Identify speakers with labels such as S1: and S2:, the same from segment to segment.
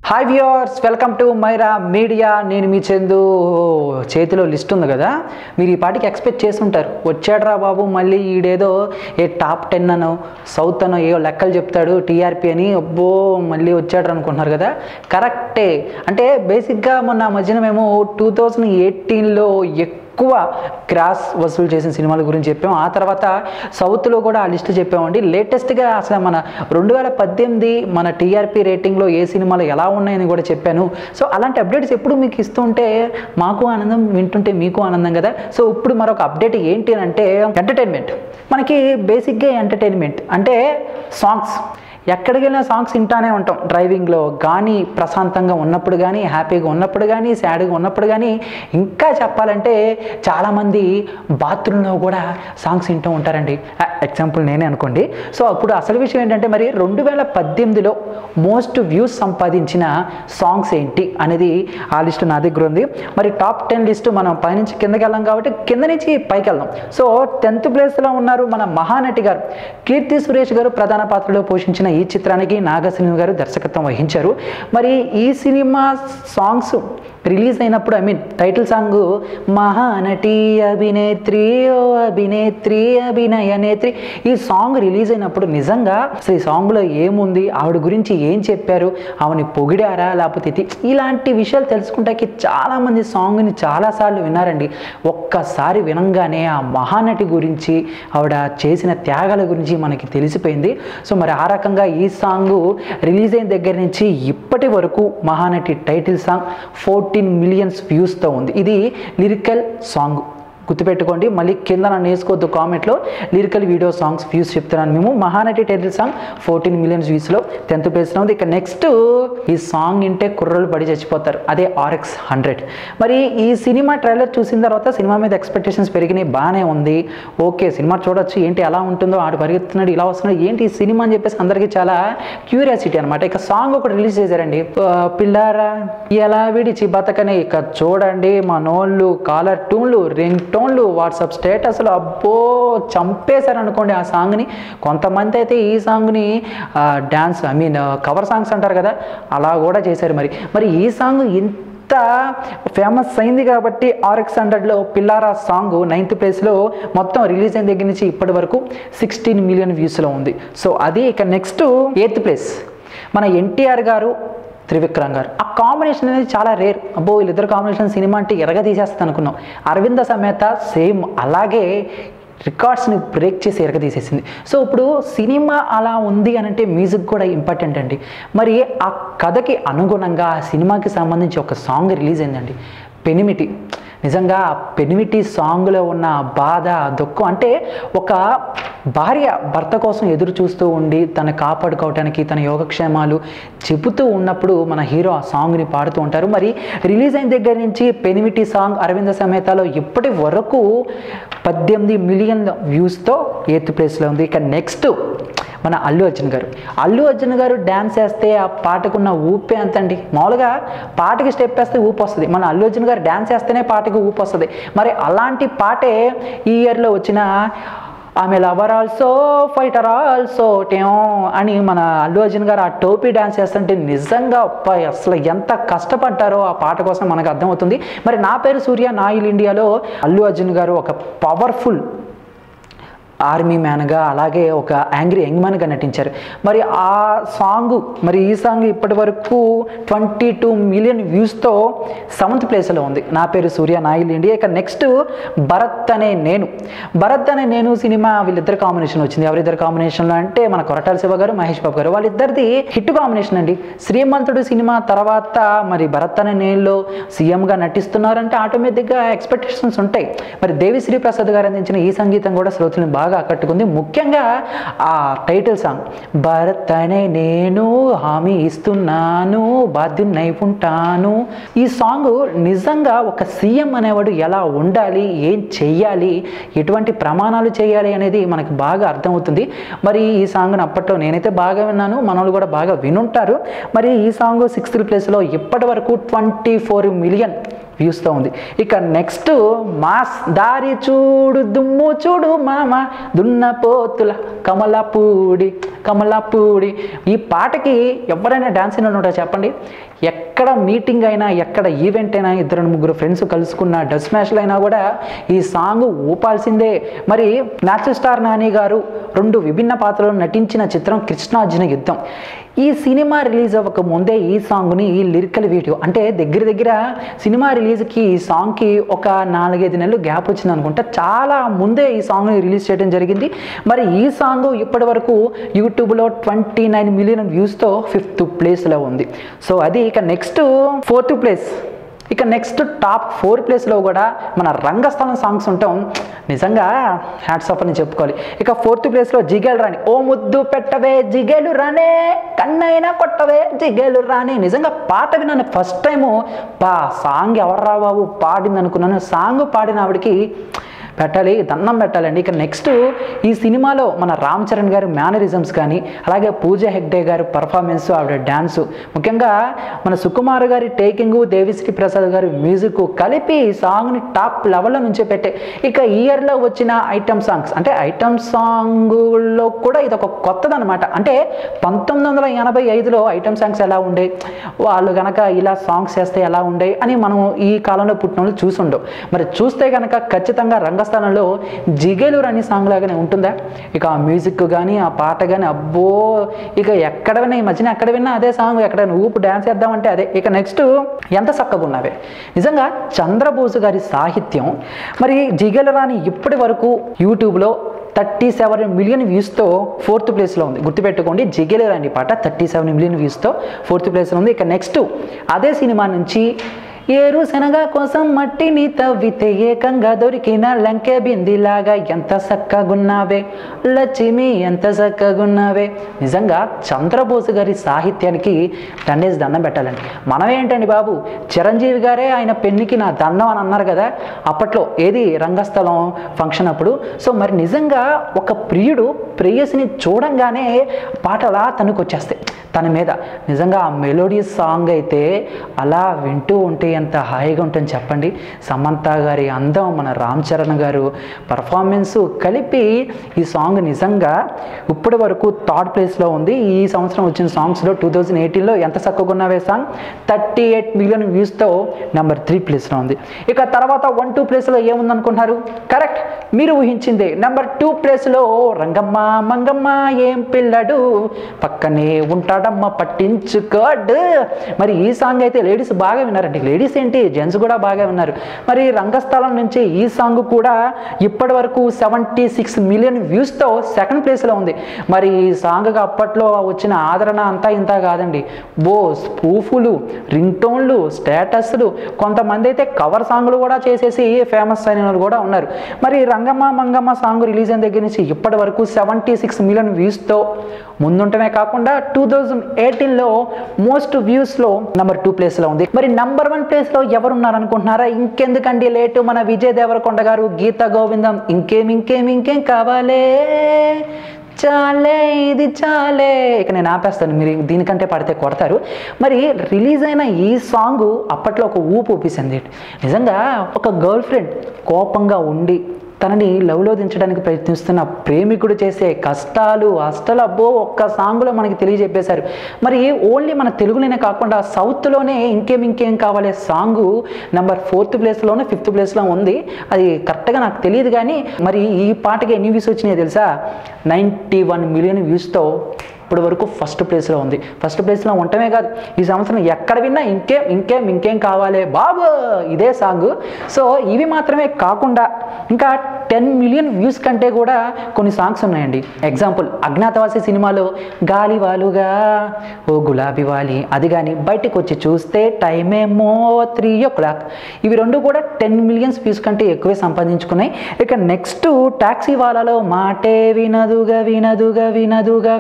S1: Hi viewers, welcome to Myra media. నేను మీ చందు. చేతిలో లిస్ట్ ఉంది కదా, మీరు ఈ పాటికి ఎక్స్పెక్ట్ చేసి ఉంటారు, వచ్చాడ్రా బాబు మళ్ళీ ఈడేదో టాప్ 10 అనో సౌత్ అనో ఏవో లెక్కలు చెప్తాడు టీఆర్పీ అని. అబ్బో మళ్ళీ వచ్చాడ్రా అనుకుంటున్నారు కదా. కరెక్టే. అంటే బేసిక్గా మొన్న మధ్యన మేము 2018లో ఎక్కువ క్రాస్ వసూలు చేసిన సినిమాల గురించి చెప్పాము. ఆ తర్వాత సౌత్లో కూడా ఆ లిస్ట్ చెప్పామండి. లేటెస్ట్గా అసలు మన 2018 మన టీఆర్పీ రేటింగ్లో ఏ సినిమాలు ఎలా ఉన్నాయని కూడా చెప్పాను. సో అలాంటి అప్డేట్స్ ఎప్పుడు మీకు ఇస్తుంటే మాకు ఆనందం, వింటుంటే మీకు ఆనందం కదా. సో ఇప్పుడు మరొక అప్డేట్ ఏంటి అంటే ఎంటర్టైన్మెంట్. మనకి బేసిక్గా ఎంటర్టైన్మెంట్ అంటే సాంగ్స్. ఎక్కడికి వెళ్ళినా సాంగ్స్ వింటానే ఉంటాం. డ్రైవింగ్లో కానీ, ప్రశాంతంగా ఉన్నప్పుడు కానీ, హ్యాపీగా ఉన్నప్పుడు కానీ, సాడ్గా ఉన్నప్పుడు కానీ, ఇంకా చెప్పాలంటే చాలామంది బాత్రూంలో కూడా సాంగ్స్ వింటూ ఉంటారండి. ఎగ్జాంపుల్ నేనే అనుకోండి. సో అప్పుడు అసలు విషయం ఏంటంటే, మరి 2018లో మోస్ట్ వ్యూస్ సంపాదించిన సాంగ్స్ ఏంటి అనేది ఆ లిస్టు నా దగ్గర ఉంది. మరి టాప్ 10 లిస్టు మనం పైనుంచి కిందకి వెళ్ళాం కాబట్టి కింద నుంచి పైకి వెళ్దాం. సో 10th ప్లేస్లో ఉన్నారు మన మహానటి గారు. కీర్తి సురేష్ గారు ప్రధాన పాత్రలో పోషించిన ఈ చిత్రానికి నాగశ్విని గారు దర్శకత్వం వహించారు. మరి ఈ సినిమా సాంగ్స్ రిలీజ్ అయినప్పుడు టైటిల్ సాంగ్ మహానటి అభినేత్రి ఓ అభినేత్రి అభినయ నేత్రి, ఈ సాంగ్ రిలీజ్ అయినప్పుడు నిజంగా అసలు ఈ సాంగ్లో ఏముంది, ఆవిడ గురించి ఏం చెప్పారు, ఆవిడని పొగిడారా లేకపోతే ఇలాంటి విషయాలు తెలుసుకుంటాకి చాలామంది సాంగ్ని చాలాసార్లు విన్నారండి. ఒక్కసారి వినంగానే ఆ మహానటి గురించి, ఆవిడ చేసిన త్యాగాల గురించి మనకి తెలిసిపోయింది. సో మరి ఆ రకంగా ఈ సాంగ్ రిలీజ్ అయిన దగ్గర నుంచి ఇప్పటి వరకు మహానటి టైటిల్ సాంగ్ 14 మిలియన్స్ వ్యూస్తో ఉంది. ఇది లిరికల్ సాంగ్, గుర్తుపెట్టుకోండి. మళ్ళీ కింద నన్ను వేసుకోవద్దు కామెంట్లో, లిరికల్ వీడియో సాంగ్స్ వ్యూస్ చెప్తున్నాను. మేము మహానటి టైటిల్ సాంగ్ 14 మిలియన్స్ వ్యూస్లో 10th ప్లేస్లో ఉంది. ఇక నెక్స్ట్ ఈ సాంగ్ వింటే కుర్రలు పడి చచ్చిపోతారు, అదే RX 100. మరి ఈ సినిమా ట్రైలర్ చూసిన తర్వాత సినిమా మీద ఎక్స్పెక్టేషన్స్ పెరిగినాయి, బాగానే ఉంది, ఓకే సినిమా చూడొచ్చు, ఏంటి ఎలా ఉంటుందో, ఆడు పరిగెత్తున్నాడు ఇలా వస్తున్నాడు ఏంటి ఈ సినిమా అని చెప్పేసి అందరికీ చాలా క్యూరియాసిటీ అనమాట. ఇక సాంగ్ ఒకటి రిలీజ్ చేశారండి, పిల్లారా ఎలా విడిచి బతకనే. ఇక చూడండి మనోళ్ళు కాలర్ ట్యూన్లు, రింగ్ టోన్లు, వాట్సాప్ స్టేటస్లు, అబ్బో చంపేశారు అనుకోండి ఆ సాంగ్ని. కొంతమంది అయితే ఈ సాంగ్ని డ్యాన్స్ కవర్ సాంగ్స్ అంటారు కదా, అలా కూడా చేశారు. మరి ఈ సాంగ్ ఇంత ఫేమస్ అయింది కాబట్టి RX 100లో పిల్లారా సాంగ్ 9th ప్లేస్లో మొత్తం రిలీజ్ అయిన దగ్గర నుంచి ఇప్పటి వరకు 16 మిలియన్ వ్యూస్లో ఉంది. సో అది. ఇక నెక్స్ట్ 8th ప్లేస్ మన NTR గారు, త్రివిక్రమ్ గారు. ఆ కాంబినేషన్ అనేది చాలా రేర్. అబ్బో వీళ్ళిద్దరు కాంబినేషన్ సినిమా అంటే ఎరగ తీసేస్తుంది అనుకున్నాం. అరవింద సమేత సేమ్ అలాగే రికార్డ్స్ని బ్రేక్ చేసి ఎరగ తీసేసింది. సో ఇప్పుడు సినిమా అలా ఉంది అని అంటే మ్యూజిక్ కూడా ఇంపార్టెంట్ అండి. మరి ఆ కథకి అనుగుణంగా ఆ సినిమాకి సంబంధించి ఒక సాంగ్ రిలీజ్ అయిందండి, పెనిమిటి. నిజంగా ఆ పెనిమిటి సాంగ్లో ఉన్న బాధ, దుఃఖం, అంటే ఒక భార్య భర్త కోసం ఎదురు చూస్తూ ఉండి తను కాపాడుకోవటానికి తన యోగక్షేమాలు చెబుతూ ఉన్నప్పుడు మన హీరో ఆ సాంగ్ని పాడుతూ ఉంటారు. మరి రిలీజ్ అయిన దగ్గర నుంచి పెనిమిటి సాంగ్ అరవింద సమేతలో ఇప్పటి వరకు 18 మిలియన్ వ్యూస్తో 8th ప్లేస్లో ఉంది. ఇక నెక్స్ట్ మన అల్లు అర్జున్ గారు డ్యాన్స్ వేస్తే ఆ పాటకున్న ఊపే అంతండి. మామూలుగా పాటకి స్టెప్ వేస్తే ఊపు వస్తుంది, మన అల్లు అర్జున్ గారు డ్యాన్స్ వేస్తేనే పాటకి ఊపు వస్తుంది. మరి అలాంటి పాటే ఈ ఇయర్లో వచ్చిన ఆమె లవర్ ఆల్సో ఫైటర్ ఆల్సో టేం అని మన అల్లు అర్జున్ గారు ఆ టోపీ డ్యాన్స్ చేస్తుంటే నిజంగా అసలు ఎంత కష్టపడ్డారో ఆ పాట కోసం మనకు అర్థమవుతుంది. మరి నా పేరు సూర్య, నా ఇల్ ఇండియాలో అల్లు అర్జున్ గారు ఒక పవర్ఫుల్ ఆర్మీ మ్యాన్గా, అలాగే ఒక యాంగ్రీ యంగ్ మ్యాన్గా నటించారు. మరి ఆ సాంగ్, మరి ఈ సాంగ్ ఇప్పటి వరకు 22 మిలియన్ వ్యూస్తో 7th ప్లేస్లో ఉంది. నా పేరు సూర్య, నా ఇల్ ఇండియా. ఇక నెక్స్ట్ భరత్ అనే నేను సినిమా వీళ్ళిద్దరు కాంబినేషన్ వచ్చింది. ఎవరిద్దరు కాంబినేషన్లో అంటే మన కొరటాల శివ గారు, మహేష్ బాబు గారు, వాళ్ళిద్దరిది హిట్ కాంబినేషన్ అండి. శ్రీమంతుడు సినిమా తర్వాత మరి భరత్ అనే నేనులో సీఎంగా నటిస్తున్నారంటే ఆటోమేటిక్గా ఎక్స్పెక్టేషన్స్ ఉంటాయి. మరి దేవిశ్రీ ప్రసాద్ గారు అందించిన ఈ సంగీతం కూడా శ్రోతలను బాగా ఆకట్టుకుంది. ముఖ్యంగా ఆ టైటిల్ సాంగ్ భరత్ అనే నేను హామీ ఇస్తున్నాను బాధ్యున్నై ఉంటాను. ఈ సాంగ్ నిజంగా ఒక సీఎం అనేవాడు ఎలా ఉండాలి, ఏం చెయ్యాలి, ఎటువంటి ప్రమాణాలు చేయాలి అనేది మనకు బాగా అర్థమవుతుంది. మరి ఈ సాంగ్ని అప్పట్లో నేనైతే బాగా విన్నాను, మనోళ్ళు కూడా బాగా వినుంటారు. మరి ఈ సాంగ్ 6th ప్లేస్లో ఇప్పటి వరకు 24 మిలియన్ వ్యూస్తో ఉంది. ఇక నెక్స్ట్ మాస్ దారి చూడు దుమ్ము చూడు మామ దున్నపోతుల కమలాపూడి ఈ పాటకి ఎవరైనా డాన్స్ అయినా చెప్పండి. ఎక్కడ మీటింగ్ అయినా ఎక్కడ ఈవెంట్ అయినా 2-3 ఫ్రెండ్స్ కలుసుకున్న డస్ మ్యాచ్లు అయినా కూడా ఈ సాంగ్ ఊపాల్సిందే. మరి నేచురల్ స్టార్ నాని గారు 2 విభిన్న పాత్రలు నటించిన చిత్రం కృష్ణార్జున యుద్ధం. ఈ సినిమా రిలీజ్ అవ్వక ముందే ఈ సాంగ్ని ఈ లిరికల్ వీడియో అంటే దగ్గర సినిమా రిలీజ్కి ఈ సాంగ్కి ఒక 4-5 నెలలు గ్యాప్ వచ్చింది అనుకుంటా. చాలా ముందే ఈ సాంగ్ని రిలీజ్ చేయడం జరిగింది. మరి ఈ సాంగ్ ఇప్పటి వరకు యూట్యూబ్లో 29 మిలియన్ వ్యూస్తో 5th ప్లేస్లో ఉంది. సో అది ఇక నెక్స్ట్ 4th ప్లేస్. ఇక నెక్స్ట్ టాప్ 4 ప్లేస్లో కూడా మన రంగస్థలం సాంగ్స్ ఉంటాం. నిజంగా హ్యాట్స్ ఆఫ్ అని చెప్పుకోవాలి. ఇక 4th ప్లేస్లో జిగేలు రాణి ఓ ముద్దు పెట్టవే జిగేలు రానే కన్నైనా కొట్టవే జిగేలు రాణి. నిజంగా పాట విన్నాను ఫస్ట్ టైము. సాంగ్ ఎవర్రా బాబు పాడింది అనుకున్నాను. సాంగ్ పాడిన ఆవిడకి దండం పెట్టాలండి. ఇక నెక్స్ట్ ఈ సినిమాలో మన రామ్ చరణ్ గారి మేనరిజమ్స్ కానీ అలాగే పూజా హెగ్డే గారి పర్ఫార్మెన్స్, ఆవిడ డ్యాన్సు, ముఖ్యంగా మన సుకుమార్ గారి టేకింగ్, దేవిశ్రీ ప్రసాద్ గారి మ్యూజిక్ కలిపి ఈ సాంగ్ని టాప్ లెవెల్లో నుంచే పెట్టే. ఇక ఈ ఇయర్లో వచ్చిన ఐటమ్ సాంగ్స్ అంటే ఐటమ్ సాంగుల్లో కూడా ఇది ఒక కొత్తదనమాట. అంటే 1985లో ఐటమ్ సాంగ్స్ ఎలా ఉండే, వాళ్ళు కనుక ఇలా సాంగ్స్ చేస్తే ఎలా ఉండే అని మనం ఈ కాలంలో పుట్టిన వాళ్ళు చూసుండవు. మరి చూస్తే కనుక ఖచ్చితంగా రంగస్థలంలో జిగేలు రాణి సాంగ్ లాగానే ఉంటుందా? ఇక ఆ మ్యూజిక్ కానీ ఆ పాట కానీ అబ్బో ఇక ఎక్కడ విన్నా ఈ మధ్యన ఎక్కడ విన్నా అదే సాంగ్, ఎక్కడ ఊపు డ్యాన్స్ చేద్దామంటే అదే. ఇక నెక్స్ట్ ఎంత చక్కగా ఉన్నవే. నిజంగా చంద్రబోసు గారి సాహిత్యం. మరి జిగేలు రాణి ఇప్పటి వరకు యూట్యూబ్లో 37 మిలియన్ వ్యూస్తో 4th ప్లేస్లో ఉంది. గుర్తుపెట్టుకోండి, జిగేలు రాణి పాట 37 మిలియన్ వ్యూస్తో 4th ప్లేస్లో ఉంది. ఇక నెక్స్ట్ అదే సినిమా నుంచి ఏరు శనగ కోసం మట్టిని తవ్వితే ఏకంగా దొరికిన లంకె బిందిలాగా ఎంత చక్కగున్నావే లక్ష్మి ఎంత చక్కగున్నావే. నిజంగా చంద్రబోసు గారి సాహిత్యానికి దండం పెట్టాలండి. మనం ఏంటండి బాబు, చిరంజీవి గారే ఆయన పెన్నుకి నా దండం అని అన్నారు కదా అప్పట్లో, ఏది రంగస్థలం ఫంక్షన్ అప్పుడు. సో మరి నిజంగా ఒక ప్రియుడు ప్రేయసిని చూడంగానే పాటలా తనకు వచ్చేస్తాయి తన మీద. నిజంగా ఆ మెలోడియస్ సాంగ్ అయితే అలా వింటూ ఉంటే ఎంత హాయిగా ఉంటుంది చెప్పండి. సమంత గారి అందం, మన రామ్ చరణ్ గారు పర్ఫార్మెన్స్ కలిపి ఈ సాంగ్ నిజంగా ఇప్పటి వరకు 3rd ప్లేస్లో ఉంది. ఈ సంవత్సరం వచ్చిన సాంగ్స్లో 2018లో ఎంత చక్కగా ఉన్నవే సాంగ్ 38 మిలియన్ వ్యూస్తో నెంబర్ 3 ప్లేస్లో ఉంది. ఇక తర్వాత 1-2 ప్లేస్లో ఏముందనుకుంటున్నారు? కరెక్ట్, మీరు ఊహించిందే. నెంబర్ 2 ప్లేస్లో రంగమ్మ మంగమ్మ ఏం పిల్లడు పక్కనే ఉంటాడమ్మ పట్టించుకోడు. మరి ఈ సాంగ్ అయితే లేడీస్ బాగా విన్నారండి. లేడీస్ ఏంటి, జెంట్స్ కూడా బాగా విన్నారు. మరి రంగస్థలం నుంచి ఈ సాంగ్ కూడా ఇప్పటి వరకు 76 మిలియన్ వ్యూస్తో 2nd ప్లేస్లో ఉంది. మరి ఈ సాంగ్కి అప్పట్లో వచ్చిన ఆదరణ అంతా ఇంత కాదండి. స్పూఫులు, రింగ్ టోన్లు, స్టేటస్లు, కొంతమంది అయితే కవర్ సాంగ్లు కూడా చేసేసి ఫేమస్ అయిన వాళ్ళు కూడా ఉన్నారు. మరి రంగమ్మ మంగమ్మ సాంగ్ రిలీజ్ అయిన దగ్గర నుంచి ఇప్పటి వరకు 76 మిలియన్ వ్యూస్తో ముందుంటమే కాకుండా 2018లో మోస్ట్ వ్యూస్లో నెంబర్ 2 ప్లేస్లో ఉంది. మరి నెంబర్ 1 ప్లేస్లో ఎవరున్నారనుకుంటున్నారా? ఇంకెందుకండి లేటు, మన విజయ్ దేవరకొండ గారు గీత గోవిందం ఇంకేం కావాలే చాలే ఇది చాలే. ఇక నేను ఆపేస్తాను, మీరు దీనికంటే పడితే కొడతారు. మరి రిలీజ్ అయిన ఈ సాంగ్ అప్పట్లో ఒక ఊపు ఊపిసింది. నిజంగా ఒక గర్ల్ ఫ్రెండ్ కోపంగా ఉండి తనని లవ్లో దించడానికి ప్రయత్నిస్తున్న ప్రేమికుడు చేసే కష్టాలు అష్టలు అబ్బో ఒక్క సాంగ్లో మనకి తెలియజెప్పేశారు. మరి ఓన్లీ మన తెలుగులోనే కాకుండా సౌత్లోనే ఇంకేం కావాలి సాంగు నెంబర్ 4th ప్లేస్లోనే 5th ప్లేస్లో ఉంది. అది కరెక్ట్గా నాకు తెలియదు కానీ మరి ఈ పాటకి ఎన్ని వ్యూస్ వచ్చినాయో తెలుసా? 91 మిలియన్ వ్యూస్తో ఇప్పటి వరకు 1st ప్లేస్లో ఉంది. 1st ప్లేస్లో ఉండటమే కాదు, ఈ సంవత్సరం ఎక్కడ విన్నా ఇంకేం కావాలి బాబు ఇదే సాంగ్. సో ఇవి మాత్రమే కాకుండా ఇంకా 10 మిలియన్ వ్యూస్ కంటే కూడా కొన్ని సాంగ్స్ ఉన్నాయండి. ఎగ్జాంపుల్ అజ్ఞాతవాసి సినిమాలో గాలివాలుగా ఓ గులాబీ వాలి, అది కానీ బయటకు వచ్చి చూస్తే టైం ఏమో 3 o'clock, ఇవి 2 కూడా 10 మిలియన్స్ వ్యూస్ కంటే ఎక్కువే సంపాదించుకున్నాయి. ఇక నెక్స్ట్ టాక్సీ వాలాలో మాటే వినదుగా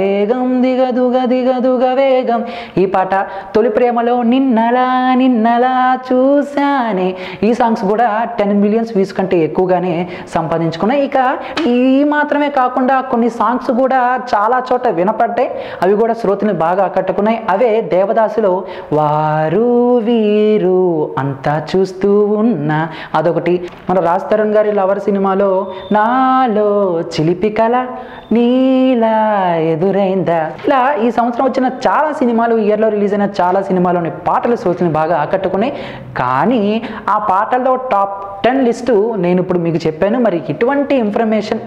S1: వేగం దిగదుగా వేగం, ఈ పాట తొలి ప్రేమలో నిన్నలా చూశానే, ఈ సాంగ్స్ కూడా 10 మిలియన్స్ వ్యూస్ కంటే ఎక్కువగానే సంపాదించుకున్నాయి. సంపాదించుకున్నాయి. ఇక ఈ మాత్రమే కాకుండా కొన్ని సాంగ్స్ కూడా చాలా చోట వినపడ్డాయి, అవి కూడా శ్రోతని బాగా ఆకట్టుకున్నాయి. అవే దేవదాసులో వారు వీరు అంతా చూస్తూ ఉన్నా అదొకటి, మన రాజ్ తరుణ్ గారి లవర్ సినిమాలో నాలో చిలిపి కళ నీలా ఎదురైందా, ఇలా ఈ సంవత్సరం వచ్చిన చాలా సినిమాలు, ఇయర్లో రిలీజ్ అయిన చాలా సినిమాలోని పాటలు శ్రోతని బాగా ఆకట్టుకున్నాయి. కానీ ఆ పాటల్లో టాప్ 10 లిస్టు నేను ఇప్పుడు మీకు చెప్పాను. మరి ఇటువంటి ఇన్ఫర్మేషన్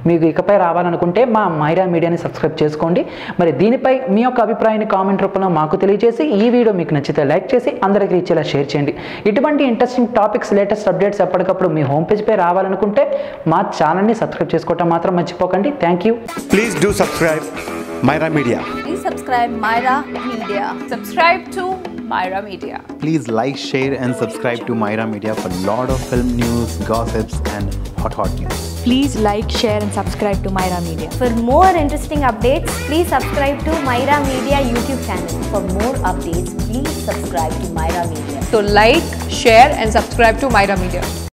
S1: మీకు ఇకపై రావాలనుకుంటే మా మైరా మీడియాని సబ్స్క్రైబ్ చేసుకోండి. మరి దీనిపై మీ యొక్క అభిప్రాయాన్ని కామెంట్ రూపంలో మాకు తెలియజేసి, ఈ వీడియో మీకు నచ్చితే లైక్ చేసి అందరికీ ఇచ్చేలా షేర్ చేయండి. ఇటువంటి ఇంట్రెస్టింగ్ టాపిక్స్, లేటెస్ట్ అప్డేట్స్ ఎప్పటికప్పుడు మీ హోమ్ పేజ్పై రావాలనుకుంటే మా ఛానల్ని సబ్స్క్రైబ్ చేసుకోవటం మాత్రం మర్చిపోకండి. Thank you.
S2: Please do subscribe Myra Media.
S3: Please subscribe Myra Media. Subscribe to Myra Media.
S4: Please like, share and subscribe to Myra Media for lot of film news, gossips and hot news.
S5: Please like, share and subscribe to Myra Media.
S6: For more interesting updates, please subscribe to Myra Media YouTube channel.
S7: For more updates, please subscribe to Myra Media.
S3: So like, share and subscribe to Myra Media.